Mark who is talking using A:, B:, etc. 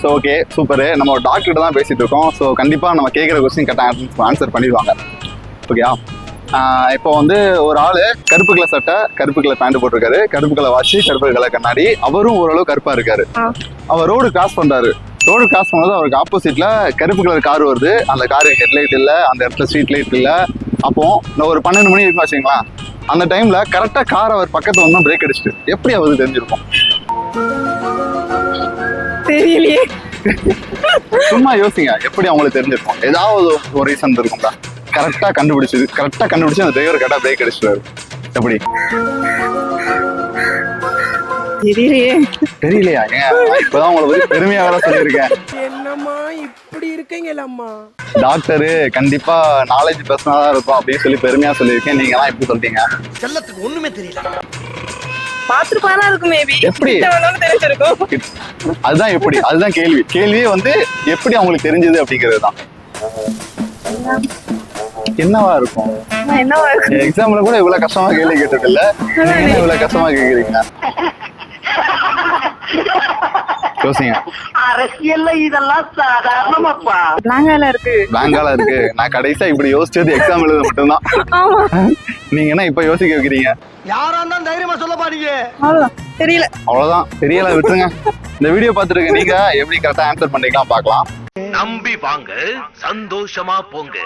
A: So okay super. நம்ம டாக்டர்கிட்ட தான் பேசிட்டு இருக்கோம். ஸோ கண்டிப்பாக நம்ம கேட்குற கொஸ்டின் கரெக்டாக ஆன்சர் பண்ணிடுவாங்க. ஓகேயா? இப்போ வந்து ஒரு ஆள் கருப்பு கலர் சட்டை, கருப்பு கலர் பேண்ட் போட்டிருக்காரு, கருப்பு கலர் வாட்ச், கருப்பு கலர் கண்ணாடி. அவரும் ஓரளவு கருப்பா இருக்காரு. அவர் ரோடு கிராஸ் பண்றாரு. ரோடு கிராஸ் பண்ணது அவருக்கு ஆப்போசிட்ல கருப்பு கலர் கார் வருது. அந்த காரு ஹெட்லைட் இல்லை, அந்த இடத்துல ஸ்ட்ரீட் லைட் இல்லை. அப்போ ஒரு 12 மணி இருக்குன்னு வச்சுங்களா, அந்த டைம்ல கரெக்டா கார் அவர் பக்கத்துல வந்து பிரேக் அடிச்சுட்டு எப்படி அவருக்கு தெரிஞ்சிருக்கும்?
B: தெரியலையே.
A: சும்மா யோசிங்க, எப்படி அவங்களுக்கு தெரிஞ்சிருக்கும்? ஏதாவது ஒரு ரீசன் இருக்கும்டா. கரெக்டா கண்டுபிடிச்சு அந்த டிரைவர் கரெக்டா பிரேக் அடிச்சிட்டாரு. எப்படி? தெரியலையா? இப்பதான் உங்களை பத்தி பெருமையாக சொல்லியிருக்கேன்.
C: என்னம்மா இப்படி இருக்கீங்களம்மா?
A: டாக்டரு கண்டிப்பா நாலேஜ் பர்சனா தான் இருக்கும் அப்படின்னு சொல்லி பெருமையா சொல்லியிருக்கேன். நீங்க எல்லாம் எப்படி சொல்றீங்க?
C: செல்லத்துக்கு ஒண்ணுமே தெரியல.
B: பாத்துருப்பானா இருக்கும் மேபி.
A: எப்படி
B: தெரிஞ்சிருக்கும்?
A: அதுதான் எப்படி? அதுதான் கேள்வியே வந்து எப்படி அவங்களுக்கு தெரிஞ்சது அப்படிங்கிறது தான். என்னவா இருக்கும்? எக்ஸாம்ல கூட இவ்வளவு கஷ்டமா கேள்வி கேட்டது இல்ல, நீங்க இவ்வளவு கஷ்டமா கேக்குறீங்க. யோசிங்க.
C: அரசியல்ல இதெல்லாம் சாதாரணமாப்பா.
B: பிளாங்கால இருக்கு.
A: நான் கடைசியா இப்படி யோசிச்சது எக்ஸாம் எழுத மட்டும்தான். நீங்க என்ன இப்ப யோசிக்க வைக்கிறீங்க?
C: யாரா இருந்தாலும் தைரியமா சொல்ல பாருங்க.
A: அவ்வளவுதான். தெரியல, விட்டுருங்க. இந்த வீடியோ பார்த்துருக்க நீங்க எப்படி கரெக்டா ஆன்சர் பண்றீங்களா பார்க்கலாம்.
D: நம்பி வாங்க, சந்தோஷமா போங்க.